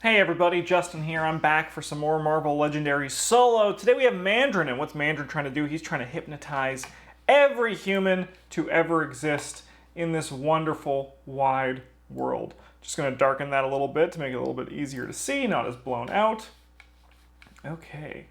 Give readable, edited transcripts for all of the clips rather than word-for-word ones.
Hey everybody, Justin here. I'm back for some more Marvel Legendary Solo. Today we have Mandarin, and what's Mandarin trying to do? He's trying to hypnotize every human to ever exist in this wonderful, wide world. Just going to darken that a little bit to make it a little bit easier to see, not as blown out. Okay.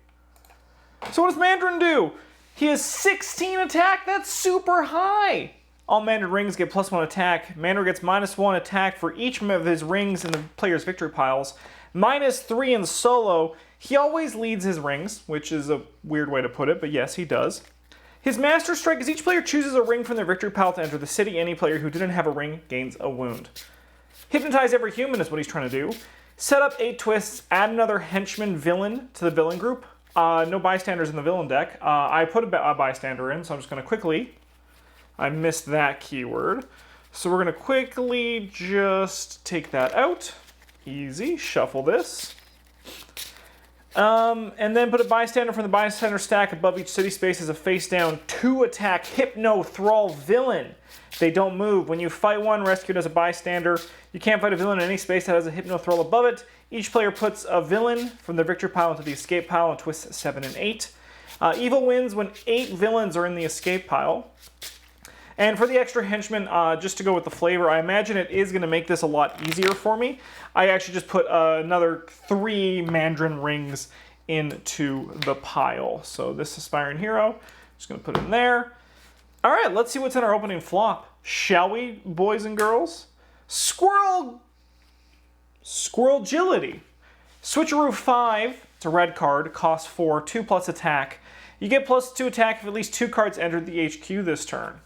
So what does Mandarin do? He has 16 attack. That's super high. All Mandarin rings get +1 attack. Mandarin gets -1 attack for each of his rings in the player's victory piles. -3 in solo. He always leads his rings, which is a weird way to put it, but yes, he does. His Master Strike is each player chooses a ring from their victory pile to enter the city. Any player who didn't have a ring gains a wound. Hypnotize every human is what he's trying to do. Set up 8 twists. Add another henchman villain to the villain group. No bystanders in the villain deck. I put a bystander in, so I'm just going to quickly... I missed that keyword. So we're going to quickly just take that out. Easy. Shuffle this. And then put a bystander from the bystander stack above each city space as a face-down 2-attack Hypno Thrall villain. They don't move. When you fight one rescued as a bystander, you can't fight a villain in any space that has a Hypno Thrall above it. Each player puts a villain from the victory pile into the escape pile and twists 7 and 8. Evil wins when 8 villains are in the escape pile. And for the extra henchmen, just to go with the flavor, I imagine it is going to make this a lot easier for me. I actually just put another 3 Mandarin rings into the pile. So this Aspiring Hero, just going to put it in there. All right, let's see what's in our opening flop. Shall we, boys and girls? Squirrel Agility. Switcheroo 5, it's a red card, costs 4, 2+ attack. You get +2 attack if at least 2 cards entered the HQ this turn.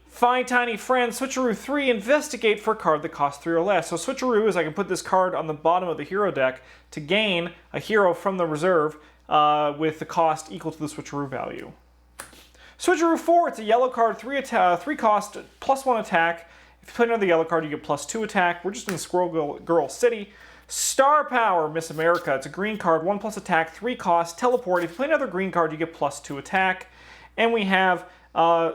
Find Tiny Friend, Switcheroo 3, investigate for a card that costs 3 or less. So Switcheroo is I can put this card on the bottom of the hero deck to gain a hero from the reserve with the cost equal to the Switcheroo value. Switcheroo 4, it's a yellow card, 3 cost, +1 attack. If you play another yellow card, you get +2 attack. We're just in Squirrel Girl City. Star Power, Miss America, it's a green card, 1+ attack, 3 cost, teleport. If you play another green card, you get +2 attack. And we have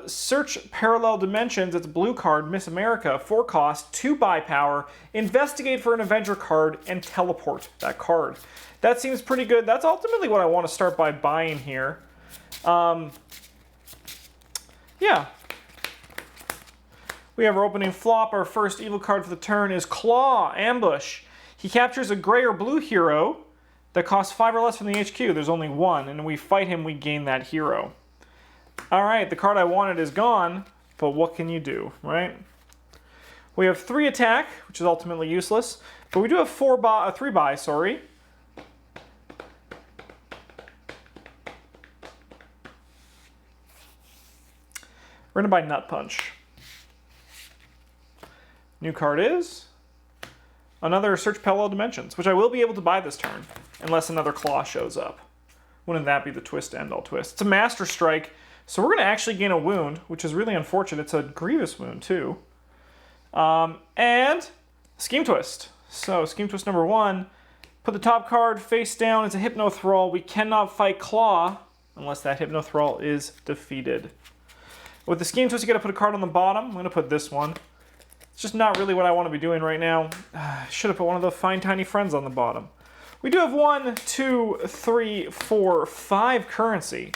Search Parallel Dimensions, it's a blue card, Miss America, 4 cost, 2 buy power, investigate for an Avenger card, and teleport that card. That seems pretty good. That's ultimately what I want to start by buying here. Yeah. We have our opening flop. Our first evil card for the turn is Claw, Ambush. He captures a gray or blue hero that costs 5 or less from the HQ. There's only 1, and when we fight him, we gain that hero. Alright, the card I wanted is gone, but what can you do, right? We have 3 attack, which is ultimately useless, but we do have 3 buy, sorry. We're going to buy Nut Punch. New card is another Search Parallel Dimensions, which I will be able to buy this turn, unless another Claw shows up. Wouldn't that be the twist to end all twists? It's a Master Strike. So we're going to actually gain a wound, which is really unfortunate. It's a grievous wound, too. And Scheme Twist. So Scheme Twist number 1, put the top card face down. It's a Hypno Thrall. We cannot fight Claw unless that Hypno Thrall is defeated. With the Scheme Twist, you got to put a card on the bottom. I'm going to put this one. It's just not really what I want to be doing right now. I should have put one of the Find Tiny Friends on the bottom. We do have 1, 2, 3, 4, 5 currency.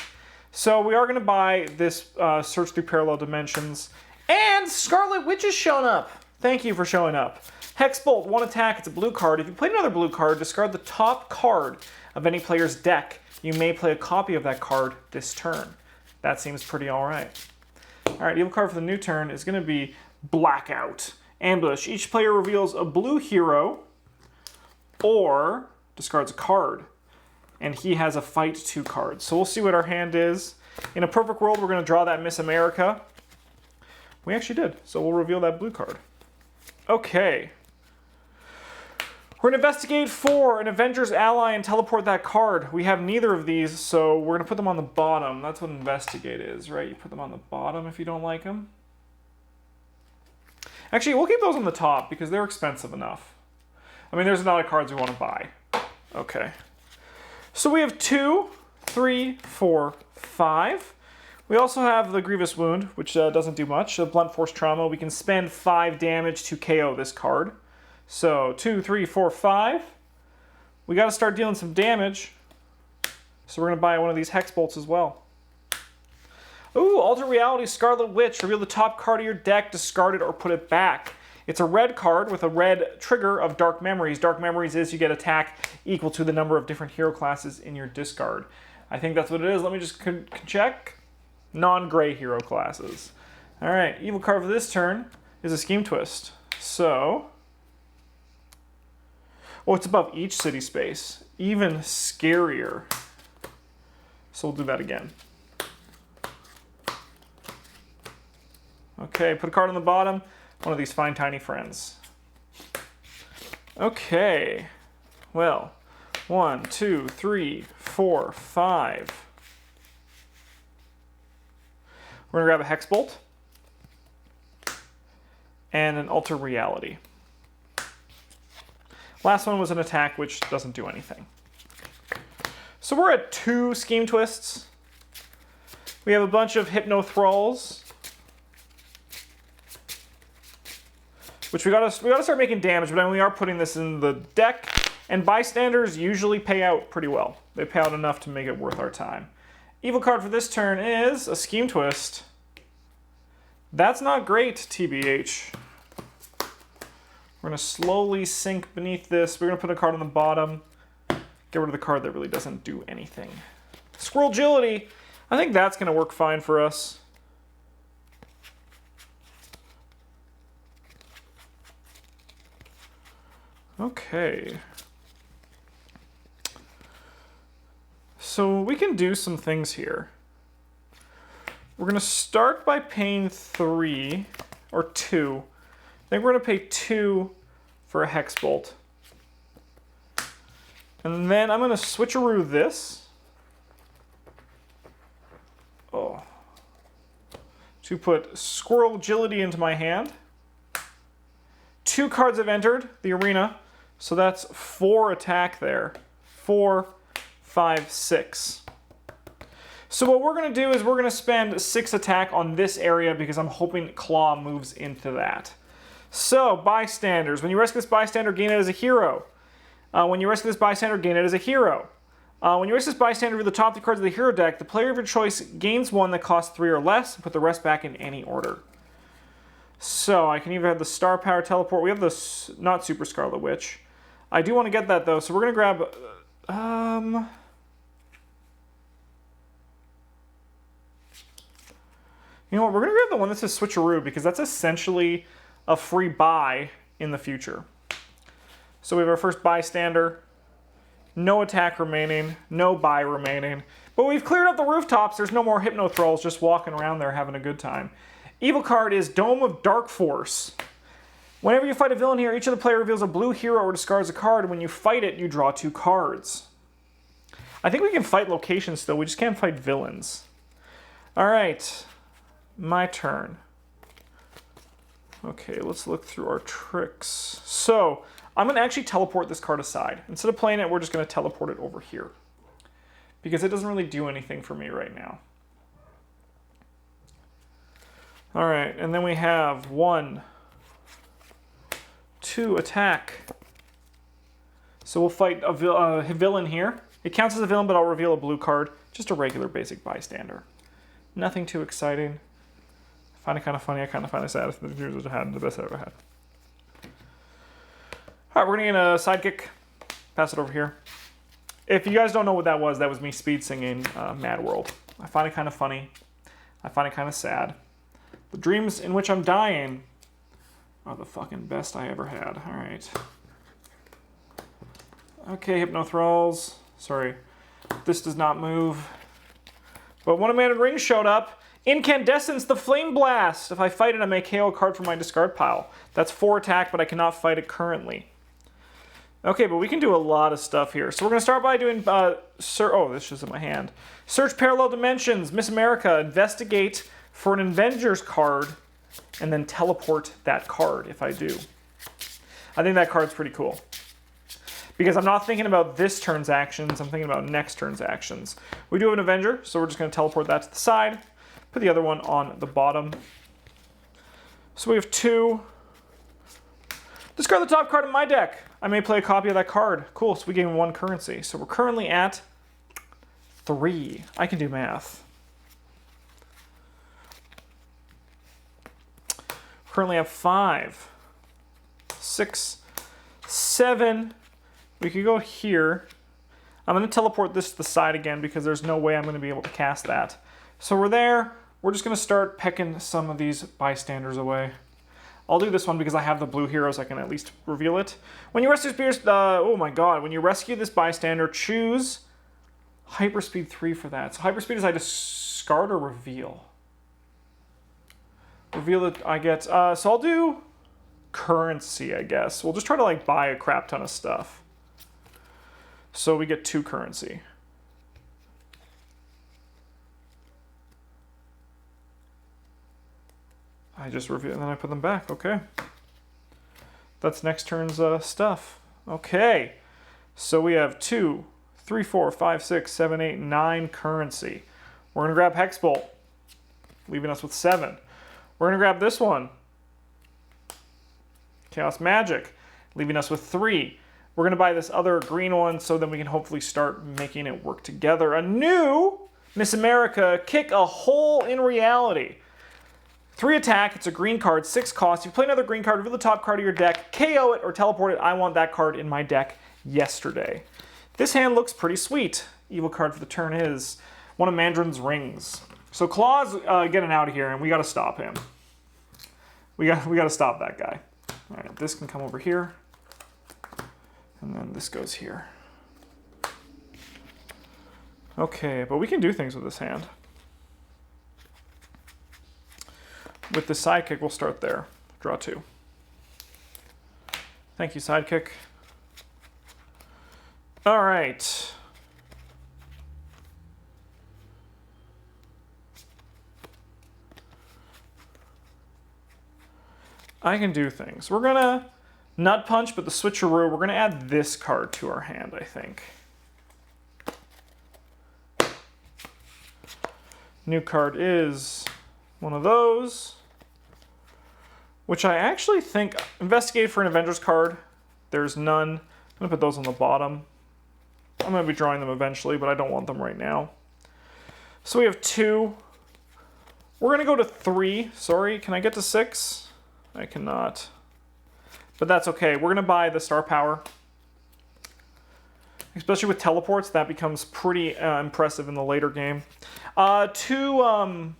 So we are going to buy this Search Through Parallel Dimensions. And Scarlet Witch has shown up. Thank you for showing up. Hexbolt, 1 attack. It's a blue card. If you play another blue card, discard the top card of any player's deck. You may play a copy of that card this turn. That seems pretty alright. Alright, evil card for the new turn is going to be Blackout. Ambush. Each player reveals a blue hero or discards a card. And he has a Fight 2 card. So we'll see what our hand is. In a perfect world, we're going to draw that Miss America. We actually did, so we'll reveal that blue card. Okay. We're going to investigate for an Avenger's ally and teleport that card. We have neither of these, so we're going to put them on the bottom. That's what investigate is, right? You put them on the bottom if you don't like them. Actually, we'll keep those on the top because they're expensive enough. I mean, there's a lot of cards we want to buy. Okay. So we have 2, 3, 4, 5. We also have the Grievous Wound, which doesn't do much. Blunt Force Trauma. We can spend 5 damage to KO this card. So 2, 3, 4, 5. We got to start dealing some damage. So we're going to buy one of these hex bolts as well. Ooh, Alter Reality Scarlet Witch. Reveal the top card of your deck, discard it, or put it back. It's a red card with a red trigger of Dark Memories. Dark Memories is you get attack equal to the number of different hero classes in your discard. I think that's what it is. Let me just check. Non-gray hero classes. All right, evil card for this turn is a Scheme Twist. So, oh, it's above each city space. Even scarier. So we'll do that again. Okay, put a card on the bottom. One of these fine tiny friends. Okay. Well, 1, 2, 3, 4, 5. We're gonna grab a Hex Bolt and an Alter Reality. Last one was an attack, which doesn't do anything. So we're at 2 Scheme Twists. We have a bunch of Hypno Thralls, which we gotta start making damage, but we are putting this in the deck, and bystanders usually pay out pretty well. They pay out enough to make it worth our time. Evil card for this turn is a Scheme Twist. That's not great, TBH. We're gonna slowly sink beneath this. We're gonna put a card on the bottom. Get rid of the card that really doesn't do anything. Squirrel Agility. I think that's gonna work fine for us. Okay. So we can do some things here. We're going to start by paying 3 or 2. I think we're going to pay 2 for a Hex Bolt. And then I'm going to switcheroo this. Oh. To put Squirrel Agility into my hand. 2 cards have entered the arena. So that's 4 attack there. 4, 5, 6. So what we're going to do is we're going to spend 6 attack on this area because I'm hoping Claw moves into that. So, bystanders. When you rescue this bystander, gain it as a hero. When you rescue this bystander, gain it as a hero. When you rescue this bystander with the top 3 cards of the hero deck, the player of your choice gains 1 that costs 3 or less, and put the rest back in any order. So, I can either have the Star Power Teleport. We have the not Super Scarlet Witch. I do want to get that, though, so we're going to grab... You know what, we're going to grab the one that says Switcheroo, because that's essentially a free buy in the future. So we have our first bystander. No attack remaining. No buy remaining. But we've cleared up the rooftops. There's no more Hypno Thralls just walking around there having a good time. Evil card is Dome of Dark Force. Whenever you fight a villain here, each of the player reveals a blue hero or discards a card. When you fight it, you draw 2 cards. I think we can fight locations still. We just can't fight villains. Alright. My turn. Okay, let's look through our tricks. So, I'm going to actually teleport this card aside. Instead of playing it, we're just going to teleport it over here. Because it doesn't really do anything for me right now. Alright, and then we have 1, 2 attack. So we'll fight a villain here. It counts as a villain, but I'll reveal a blue card. Just a regular basic bystander. Nothing too exciting. I find it kind of funny. I kind of find it sad. The viewers have had the best I've ever had. Alright, we're going to get a sidekick. Pass it over here. If you guys don't know what that was me speed singing Mad World. I find it kind of funny. I find it kind of sad. The dreams in which I'm dying are the fucking best I ever had. Alright. Okay, Hypno Thralls. Sorry. This does not move. But one of Mandarin Ring showed up. Incandescence, the Flame Blast. If I fight it, I may KO a card from my discard pile. That's 4 attack, but I cannot fight it currently. Okay, but we can do a lot of stuff here. So we're going to start by doing... oh, this is in my hand. Search Parallel Dimensions, Miss America, investigate for an Avengers card, and then teleport that card if I do. I think that card's pretty cool. Because I'm not thinking about this turn's actions, I'm thinking about next turn's actions. We do have an Avenger, so we're just going to teleport that to the side. Put the other one on the bottom. So we have 2. Discard the top card in my deck. I may play a copy of that card. Cool, so we gain 1 currency. So we're currently at 3. I can do math. Currently have 5, 6, 7. We could go here. I'm going to teleport this to the side again because there's no way I'm going to be able to cast that. So we're there. We're just going to start pecking some of these bystanders away. I'll do this one because I have the blue heroes. I can at least reveal it. When you rescue oh my god. When you rescue this bystander, choose Hyperspeed 3 for that. So Hyperspeed is I discard or reveal. Reveal it, I get. So I'll do currency, I guess. We'll just try to like buy a crap ton of stuff. So we get 2 currency. I just reveal and then I put them back. Okay. That's next turn's stuff. Okay. So we have 2, 3, 4, 5, 6, 7, 8, 9 currency. We're going to grab Hex Bolt, leaving us with 7. We're going to grab this one, Chaos Magic, leaving us with 3. We're going to buy this other green one so then we can hopefully start making it work together. A new Miss America, Kick a Hole in Reality. 3 attack, it's a green card, 6 cost. You play another green card, reveal the top card of your deck, KO it or teleport it. I want that card in my deck yesterday. This hand looks pretty sweet. Evil card for the turn is one of Mandarin's rings. So Claw's getting out of here and we gotta stop him. We gotta stop that guy. All right, this can come over here. And then this goes here. Okay, but we can do things with this hand. With the sidekick, we'll start there. Draw 2. Thank you, sidekick. All right. I can do things. We're gonna nut punch, but the switcheroo, we're gonna add this card to our hand, I think. New card is one of those, which I actually think, investigate for an Avengers card. There's none. I'm gonna put those on the bottom. I'm gonna be drawing them eventually, but I don't want them right now. So we have 2. We're gonna go to 3. Sorry, can I get to 6? I cannot. But that's okay. We're gonna buy the star power. Especially with teleports, that becomes pretty impressive in the later game. 2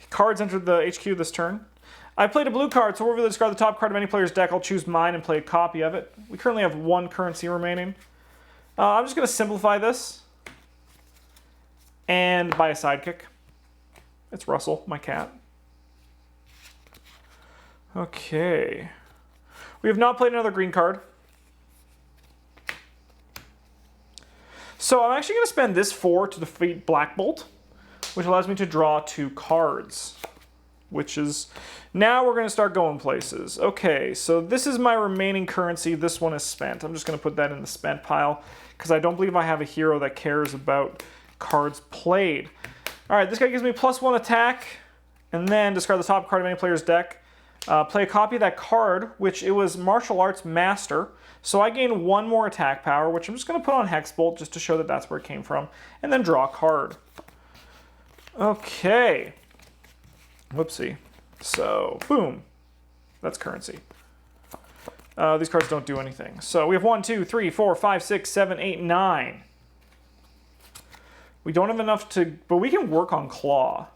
cards entered the HQ this turn. I played a blue card, so we'll reveal discard the top card of any player's deck. I'll choose mine and play a copy of it. We currently have 1 currency remaining. I'm just going to simplify this and buy a sidekick. It's Russell, my cat. Okay. We have not played another green card. So I'm actually going to spend this 4 to defeat Black Bolt, which allows me to draw 2 cards, which is, now we're going to start going places. Okay, so this is my remaining currency. This one is spent. I'm just going to put that in the spent pile because I don't believe I have a hero that cares about cards played. All right, this guy gives me +1 attack, and then discard the top card of any player's deck. Play a copy of that card, which it was Martial Arts Master. So I gain 1 more attack power, which I'm just going to put on Hexbolt just to show that that's where it came from, and then draw a card. Okay. Whoopsie. So, boom. That's currency. These cards don't do anything. So we have 1, 2, 3, 4, 5, 6, 7, 8, 9. We don't have enough to, but we can work on Claw.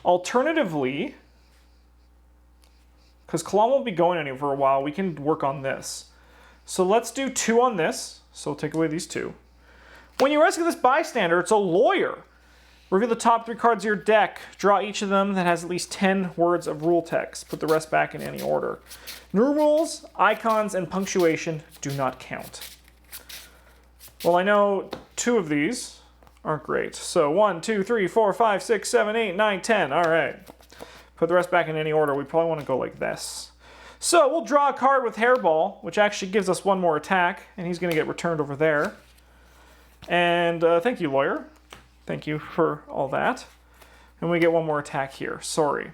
Alternatively, because Claw won't be going anywhere for a while, we can work on this. So let's do 2 on this. So we'll take away these 2. When you rescue this bystander, it's a lawyer. Reveal the top 3 cards of your deck. Draw each of them that has at least 10 words of rule text. Put the rest back in any order. Numerals, icons, and punctuation do not count. Well, I know 2 of these aren't great. So 1, 2, 3, 4, 5, 6, 7, 8, 9, 10. All right. Put the rest back in any order. We probably want to go like this. So we'll draw a card with Hairball, which actually gives us 1 more attack, and he's going to get returned over there. And thank you, lawyer. Thank you for all that. And we get 1 more attack here. Sorry.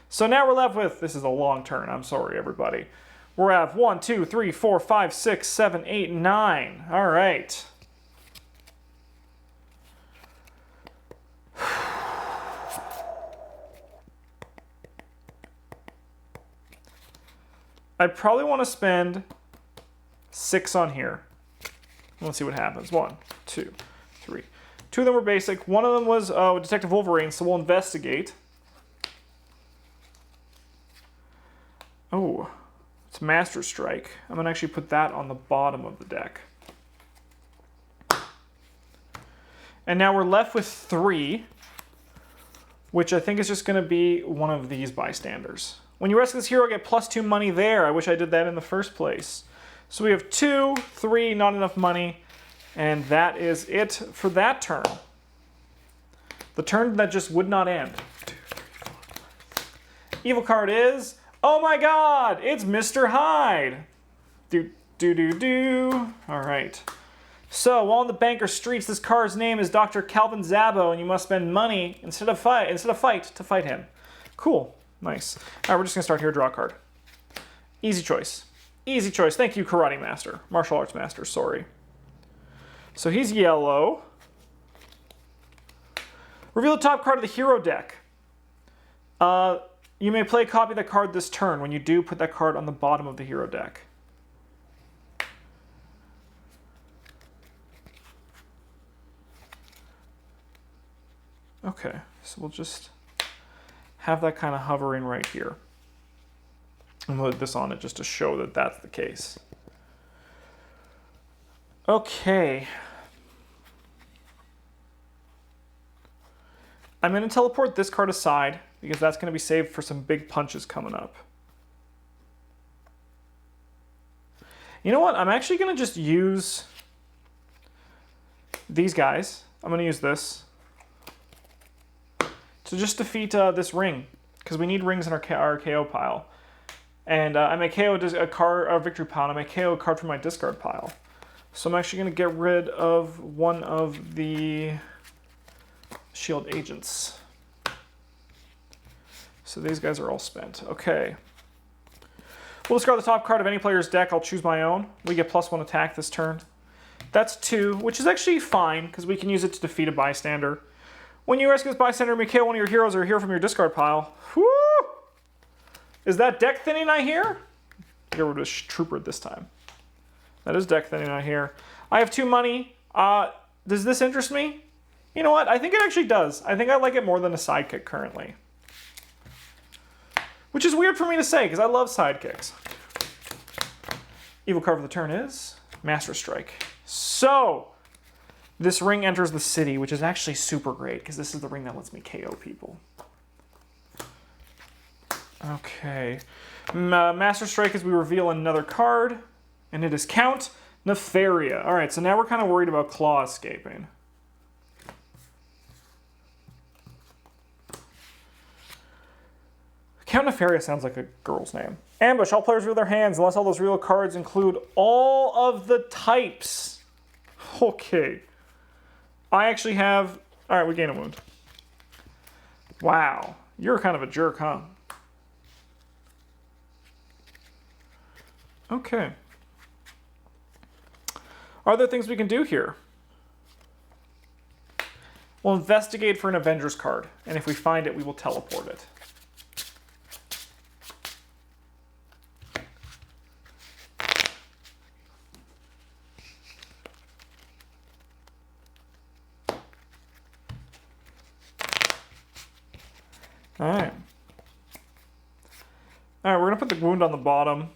So now we're left with, this is a long turn, I'm sorry everybody. We're at 1, 2, 3, 4, 5, 6, 7, 8, 9. All right. I probably want to spend 6 on here. Let's see what happens. 1, 2, 3. 2 of them were basic. One of them was Detective Wolverine, so we'll investigate. Oh, it's Master Strike. I'm going to actually put that on the bottom of the deck. And now we're left with 3, which I think is just going to be one of these bystanders. When you rescue this hero, get +2 money there. I wish I did that in the first place. So we have 2, 3, not enough money, and that is it for that turn. The turn that just would not end. 2, 3, 4, 5. Evil card is, oh my god, it's Mr. Hyde. Do. All right. So, while on the banker streets, this card's name is Dr. Calvin Zabo, and you must spend money instead of fight to fight him. Cool. Nice. All right, we're just going to start here, draw a card. Easy choice. Easy choice. Thank you, Karate Master. Martial Arts Master, sorry. So he's yellow. Reveal the top card of the hero deck. You may play a copy of that card this turn. When you do, put that card on the bottom of the hero deck. Okay, so we'll just have that kind of hovering right here. And we'll put this on it just to show that that's the case. Okay. I'm going to teleport this card aside because that's going to be saved for some big punches coming up. You know what? I'm actually going to just use these guys. I'm going to use this to just defeat this ring, because we need rings in our KO pile. And I may KO a victory pile, and I may KO a card from my discard pile. So I'm actually going to get rid of one of the shield agents. So these guys are all spent. Okay. We'll discard the top card of any player's deck. I'll choose my own. We get +1 attack this turn. That's 2, which is actually fine, because we can use it to defeat a bystander. When you rescue this bystander, you may KO one of your heroes or a hero from your discard pile. Woo! Is that deck thinning I hear? Get rid of this trooper this time. That is deck thinning I hear. I have 2 money. Does this interest me? You know what? I think it actually does. I think I like it more than a sidekick currently. Which is weird for me to say, because I love sidekicks. Evil card for the turn is Master Strike. So, this ring enters the city, which is actually super great, because this is the ring that lets me KO people. Okay. Master Strike as we reveal another card, and it is Count Nefaria. Alright, so now we're kind of worried about Claw escaping. Count Nefaria sounds like a girl's name. Ambush. All players reveal their hands unless all those real cards include all of the types. Okay. I actually have... Alright, we gain a wound. Wow. You're kind of a jerk, huh? Okay. Are there things we can do here? We'll investigate for an Avengers card, and if we find it, we will teleport it. Alright. Alright, we're going to put the wound on the bottom.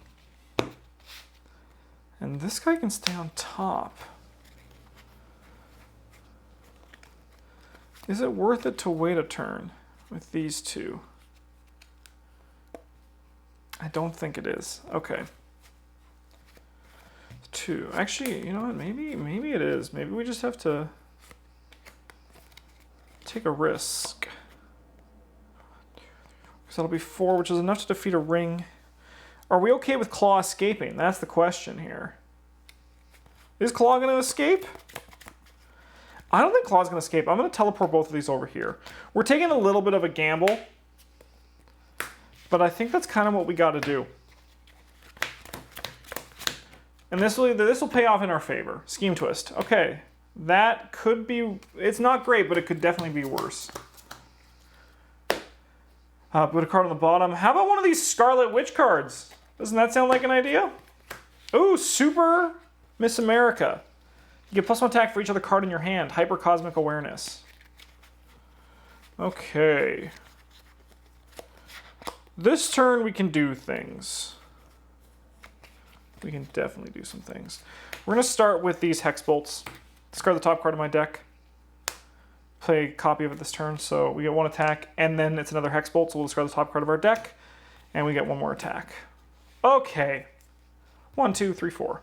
And this guy can stay on top. Is it worth it to wait a turn with these two? I don't think it is. Okay. 2. Actually, you know what? Maybe it is. Maybe we just have to take a risk. So that'll be 4, which is enough to defeat a ring. Are we okay with Claw escaping? That's the question here. Is Claw going to escape? I don't think Claw's going to escape. I'm going to teleport both of these over here. We're taking a little bit of a gamble. But I think that's kind of what we got to do. And this will pay off in our favor. Scheme twist. Okay, that could be, it's not great, but it could definitely be worse. Put a card on the bottom. How about one of these Scarlet Witch cards? Doesn't that sound like an idea? Ooh, Super Miss America. You get +1 attack for each other card in your hand. Hyper Cosmic Awareness. Okay. This turn we can do things. We can definitely do some things. We're going to start with these Hex Bolts. Discard the top card of my deck. Play a copy of it this turn, so we get 1 attack, and then it's another Hex Bolt, so we'll discard the top card of our deck, and we get 1 more attack. Okay. 1, 2, 3, 4.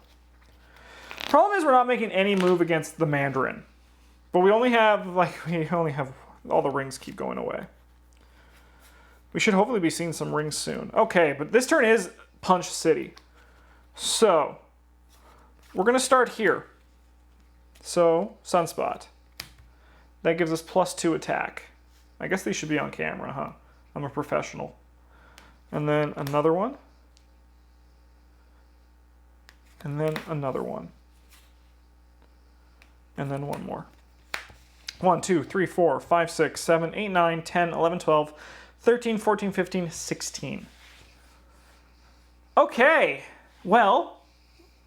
Problem is we're not making any move against the Mandarin. But we only have all the rings keep going away. We should hopefully be seeing some rings soon. Okay, but this turn is Punch City. So, we're going to start here. So, Sunspot. That gives us +2 attack. I guess these should be on camera, huh? I'm a professional. And then another one. And then another one. And then one more. 1, 2, 3, 4, 5, 6, 7, 8, 9, 10, 11, 12, 13, 14, 15, 16. Okay. Well,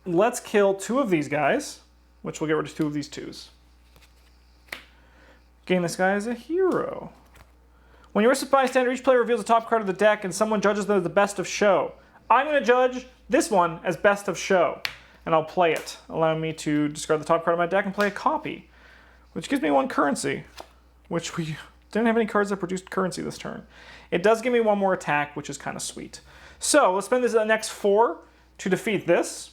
let's kill 2 of these guys, which will get rid of 2 of these 2s. Gain this guy as a hero. When you rest a bystander, each player reveals the top card of the deck and someone judges them as the best of show. I'm going to judge this one as best of show, and I'll play it, allowing me to discard the top card of my deck and play a copy, which gives me 1 currency, which we didn't have any cards that produced currency this turn. It does give me 1 more attack, which is kind of sweet. So let's spend the next 4 to defeat this,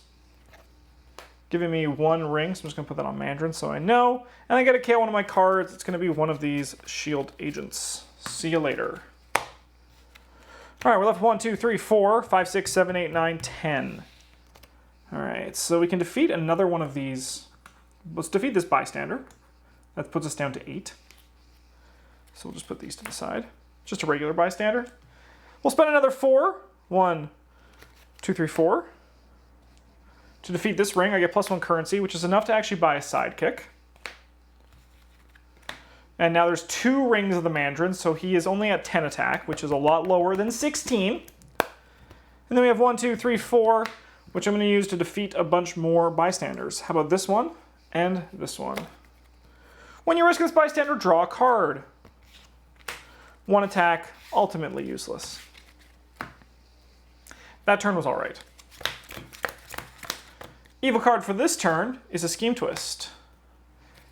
giving me 1 ring, so I'm just going to put that on Mandarin so I know. And I get to KO one of my cards. It's going to be one of these shield agents. See you later. All right, we're left 1, 2, 3, 4, 5, 6, 7, 8, 9, 10. All right, so we can defeat another one of these. Let's defeat this bystander. That puts us down to 8. So we'll just put these to the side. Just a regular bystander. We'll spend another 4. 1, 2, 3, 4. To defeat this ring, I get +1 currency, which is enough to actually buy a sidekick. And now there's 2 rings of the Mandarin, so he is only at 10 attack, which is a lot lower than 16. And then we have 1, 2, 3, 4, which I'm going to use to defeat a bunch more bystanders. How about this one and this one? When you risk this bystander, draw a card. 1 attack, ultimately useless. That turn was all right. Evil card for this turn is a Scheme Twist.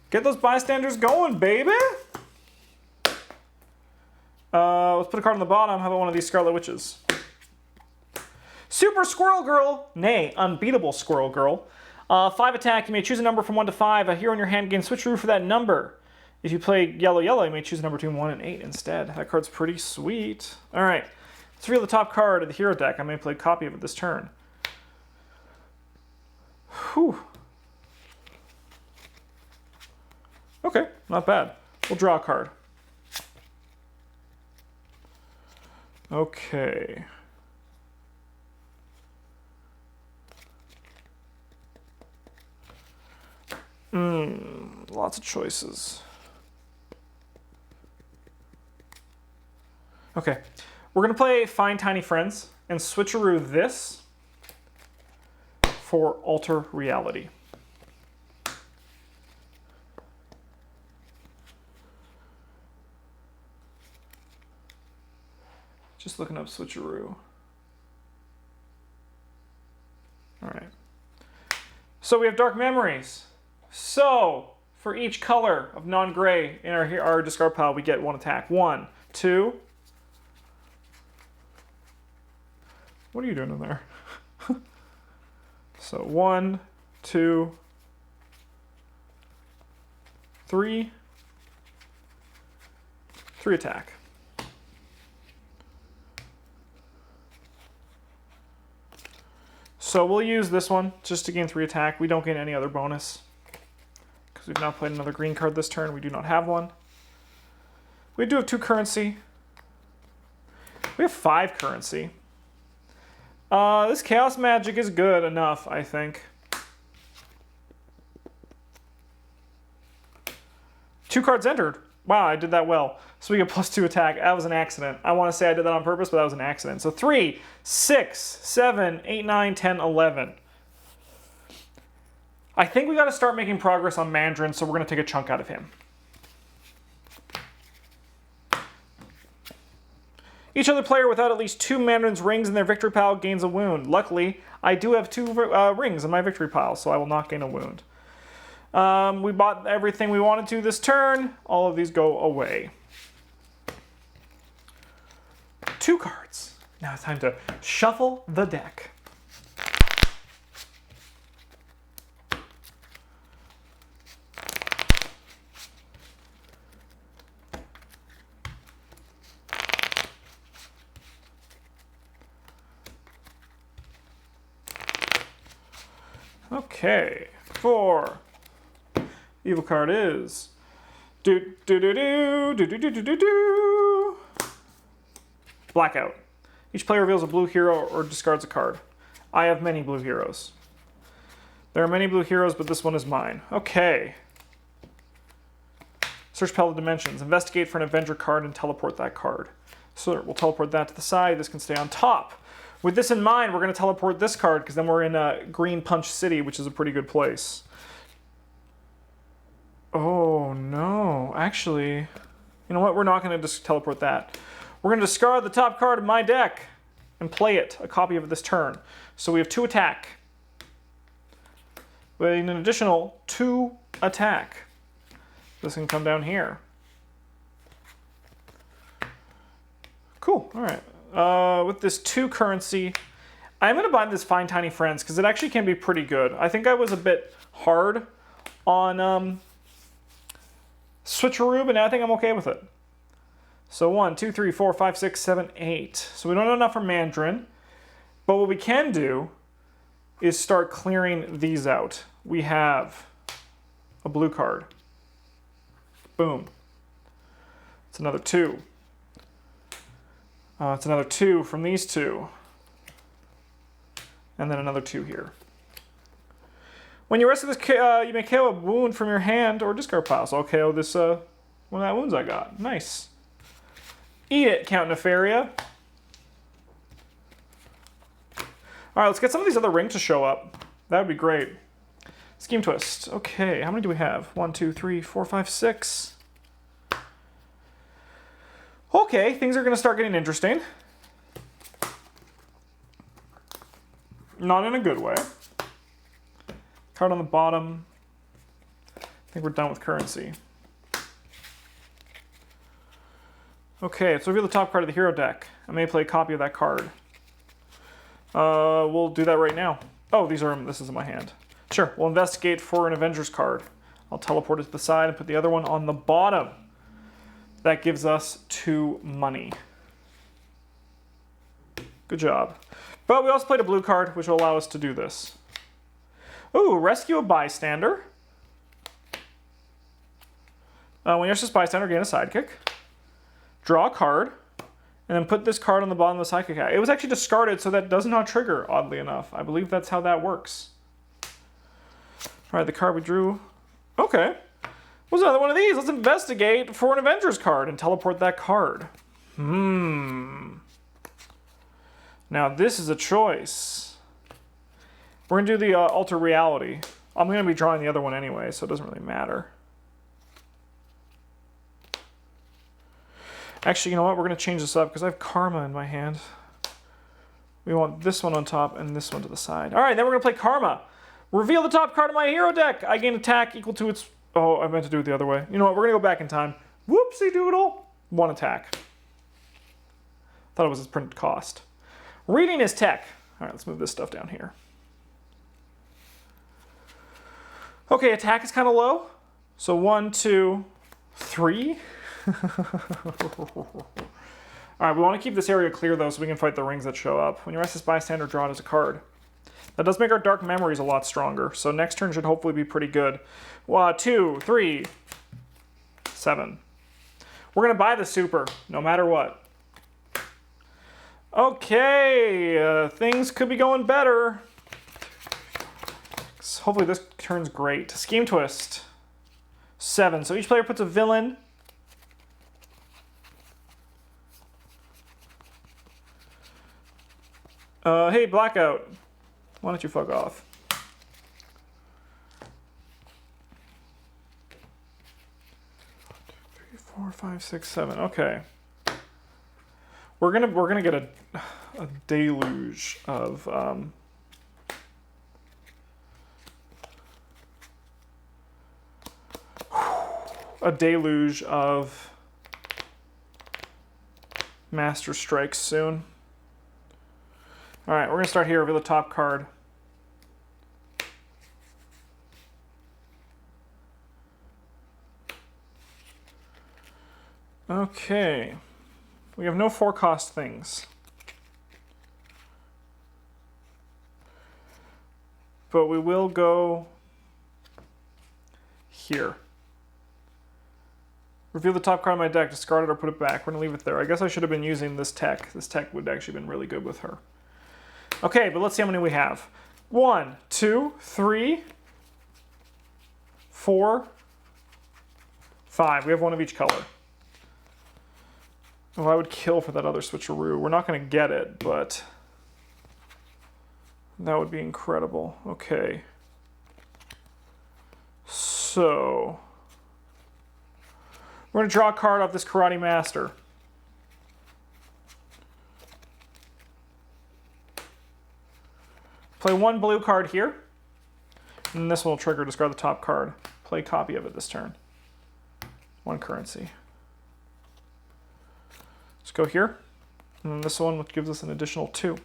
Get those bystanders going, baby! Let's put a card on the bottom. How about one of these Scarlet Witches? Super Squirrel Girl, nay, Unbeatable Squirrel Girl. 5 attack, you may choose a number from 1 to 5. A hero in your hand gains switcheroo for that number. If you play yellow, you may choose a number between 1 and 8 instead. That card's pretty sweet. All right, let's reveal the top card of the hero deck. I may play a copy of it this turn. Whew. Okay, not bad. We'll draw a card. Okay. Lots of choices. Okay, we're gonna play Find Tiny Friends and switcheroo this for Alter Reality. Just looking up switcheroo. All right. So we have Dark Memories. So for each color of non-gray in our discard pile, we get 1 attack. 1, 2. What are you doing in there? So 1, 2, 3. 3 attack. So we'll use this one just to gain 3 attack. We don't gain any other bonus because we've not played another green card this turn. We do not have one. We do have 2 currency. We have 5 currency. This chaos magic is good enough, I think. 2 cards entered. Wow, I did that well. So we get +2 attack. That was an accident. I want to say I did that on purpose, but that was an accident. So 3, 6, 7, 8, 9, 10, 11. I think we got to start making progress on Mandarin, so we're going to take a chunk out of him. Each other player without at least 2 Mandarin's rings in their victory pile gains a wound. Luckily, I do have 2 rings in my victory pile, so I will not gain a wound. We bought everything we wanted to this turn. All of these go away. 2 cards. Now it's time to shuffle the deck. Okay, 4. Evil card is Blackout. Each player reveals a blue hero or discards a card. I have many blue heroes. There are many blue heroes, but this one is mine. Okay. Search Palette of Dimensions. Investigate for an Avenger card and teleport that card. So we'll teleport that to the side. This can stay on top. With this in mind, we're going to teleport this card because then we're in Green Punch City, which is a pretty good place. Oh, no. Actually, you know what? We're not going to just teleport that. We're going to discard the top card of my deck and play it, a copy of it this turn. So we have 2 attack. With an additional 2 attack. This can come down here. Cool. All right. With this 2 currency, I'm going to buy this Find Tiny Friends because it actually can be pretty good. I think I was a bit hard on Switcheroo, but now I think I'm okay with it. So 1, 2, 3, 4, 5, 6, 7, 8. So we don't have enough for Mandarin, but what we can do is start clearing these out. We have a blue card. Boom. It's another 2. It's another 2 from these 2. And then another 2 here. When you rest of this, you may KO a wound from your hand or discard pile. So I'll KO this one of that wounds I got. Nice. Eat it, Count Nefaria. Alright, let's get some of these other rings to show up. That would be great. Scheme Twist. Okay, how many do we have? 1, 2, 3, 4, 5, 6. Okay, things are going to start getting interesting. Not in a good way. Card on the bottom. I think we're done with currency. Okay, let's reveal the top card of the hero deck. I may play a copy of that card. We'll do that right now. Oh, this is in my hand. Sure, we'll investigate for an Avengers card. I'll teleport it to the side and put the other one on the bottom. That gives us 2 money. Good job. But we also played a blue card, which will allow us to do this. Ooh, rescue a bystander. When you rescue a bystander, gain a sidekick. Draw a card. And then put this card on the bottom of the sidekick hat. It was actually discarded, so that does not trigger, oddly enough. I believe that's how that works. Alright, the card we drew. Okay. What's another one of these? Let's investigate for an Avengers card and teleport that card. Now this is a choice. We're going to do the alter reality. I'm going to be drawing the other one anyway, so it doesn't really matter. Actually, you know what? We're going to change this up because I have Karma in my hand. We want this one on top and this one to the side. All right, then we're going to play Karma. Reveal the top card of my hero deck. I gain attack equal to its... Oh, I meant to do it the other way. You know what? We're going to go back in time. Whoopsie doodle. 1 attack. Thought it was its printed cost. Reading is tech. All right, let's move this stuff down here. Okay, attack is kind of low. So 1, 2, 3. Alright, we want to keep this area clear though so we can fight the rings that show up. When you rest this bystander, draw it as a card. That does make our dark memories a lot stronger, so next turn should hopefully be pretty good. 2, 3, 7. We're going to buy the super, no matter what. Okay, things could be going better. Hopefully this turns great. Scheme twist. 7. So each player puts a villain. Hey, Blackout. Why don't you fuck off? Three, 4, 5, 6, 7. Okay. We're gonna get a deluge of Master Strikes soon. All right, we're gonna start here with the top card. Okay, we have no 4-cost things. But we will go here. Reveal the top card of my deck, discard it or put it back. We're gonna leave it there. I guess I should have been using this tech. This tech would actually have been really good with her. Okay, but let's see how many we have. 1, 2, 3, 4, 5. We have one of each color. Oh, I would kill for that other switcheroo. We're not going to get it, but that would be incredible. Okay. So we're going to draw a card off this Karate Master. Play 1 blue card here. And this will trigger discard the top card. Play a copy of it this turn. 1 currency. Let's go here. And then this one, which gives us an additional 2.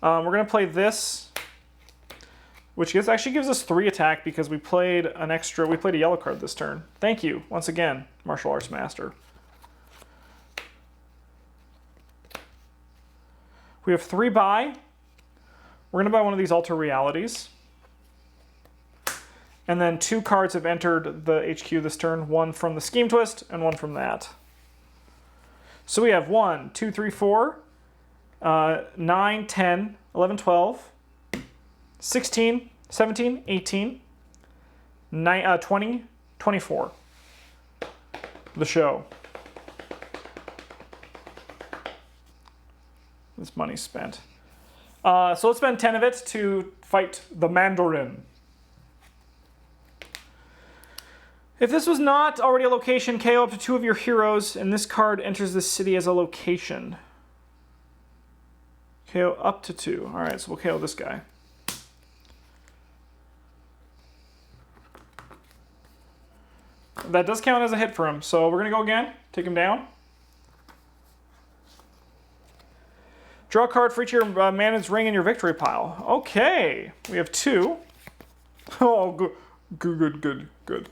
We're going to play this, which actually gives us 3 attack because we played a yellow card this turn. Thank you, once again, Martial Arts Master. We have 3 buy. We're going to buy one of these Alter Realities. And then 2 cards have entered the HQ this turn. 1 from the Scheme Twist and 1 from that. So we have 1, 2, 3, 4, 9, 10, 11, 12, 16, 17, 18, 20, 24. The show. This money's spent. So let's spend 10 of it to fight the Mandarin. If this was not already a location, KO up to 2 of your heroes, and this card enters this city as a location. KO up to 2. Alright, so we'll KO this guy. That does count as a hit for him, so we're going to go again. Take him down. Draw a card for each of your mana's ring in your victory pile. Okay, we have 2. Oh, good.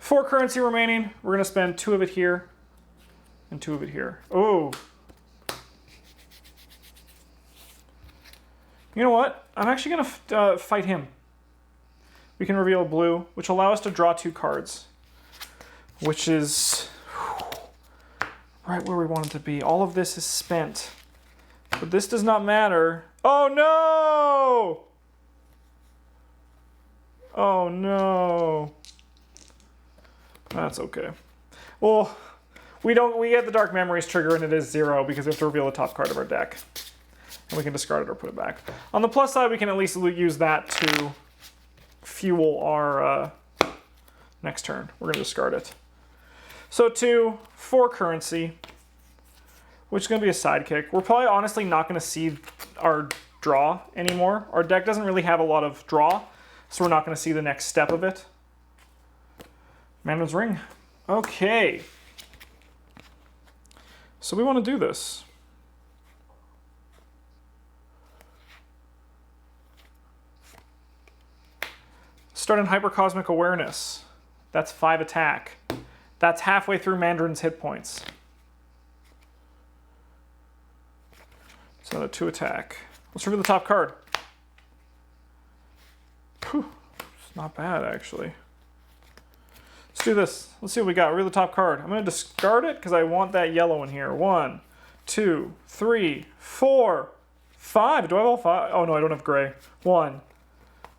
4 currency remaining. We're going to spend 2 of it here and 2 of it here. Oh. You know what? I'm actually going to fight him. We can reveal blue, which will allow us to draw 2 cards, which is right where we want it to be. All of this is spent, but this does not matter. Oh no! Oh no! That's okay. Well, we get the Dark Memories trigger and it is 0 because we have to reveal the top card of our deck. And we can discard it or put it back. On the plus side, we can at least use that to fuel our next turn. We're going to discard it. So 2, 4 currency, which is going to be a sidekick. We're probably honestly not going to see our draw anymore. Our deck doesn't really have a lot of draw, so we're not going to see the next step of it. Mandarin's Ring. Okay. So we want to do this. Start in Hypercosmic Awareness. That's 5 attack. That's halfway through Mandarin's hit points. So a 2 attack. Let's reveal the top card. Whew. It's not bad, actually. Let's do this. Let's see what we got. Reveal the top card. I'm going to discard it because I want that yellow in here. 1, 2, 3, 4, 5. Do I have all 5? Oh no, I don't have gray. 1,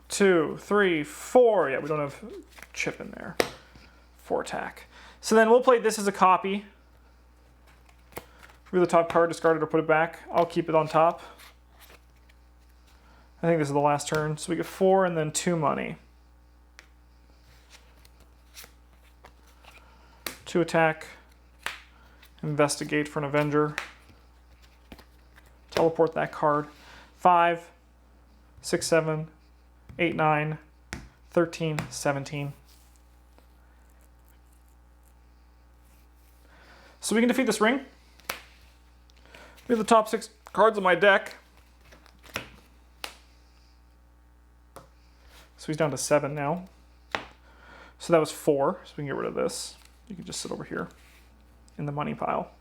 2, 3, 4. Yeah, we don't have chip in there. 4 attack. So then we'll play this as a copy. Remove the top card, discard it or put it back. I'll keep it on top. I think this is the last turn. So we get 4 and then 2 money. 2 attack. Investigate for an Avenger. Teleport that card. 5, 6, 7, 8, 9, 13, 17. So we can defeat this ring. We have the top 6 cards of my deck. So he's down to 7 now. So that was 4, so we can get rid of this. You can just sit over here in the money pile.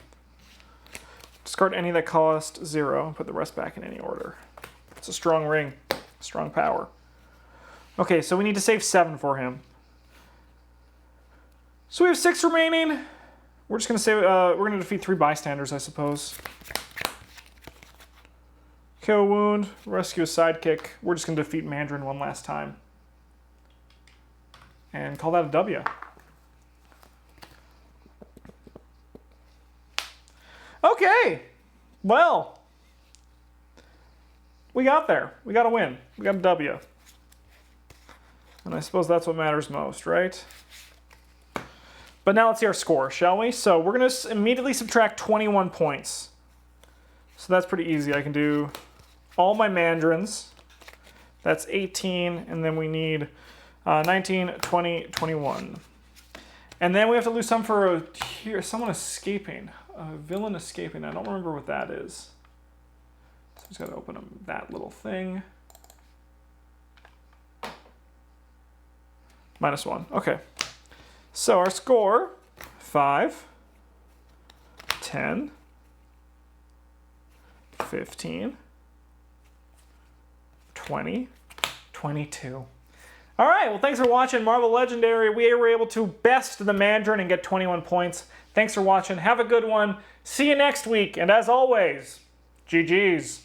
Discard any that cost 0 and put the rest back in any order. It's a strong ring, strong power. Okay, so we need to save 7 for him. So we have 6 remaining. We're just gonna save. We're gonna defeat 3 bystanders, I suppose. Kill wound, rescue a sidekick. We're just gonna defeat Mandarin one last time. And call that a W. Okay, well, we got there. We got a win. We got a W. And I suppose that's what matters most, right? But now let's see our score, shall we? So we're going to immediately subtract 21 points. So that's pretty easy. I can do all my Mandarins. That's 18, and then we need 19, 20, 21. And then we have to lose some for someone escaping. A villain escaping. I don't remember what that is. So I just got to open up that little thing. -1. Okay. So our score, 5, 10, 15, 20, 22. All right, well, thanks for watching Marvel Legendary. We were able to best the Mandarin and get 21 points. Thanks for watching. Have a good one. See you next week. And as always, GG's.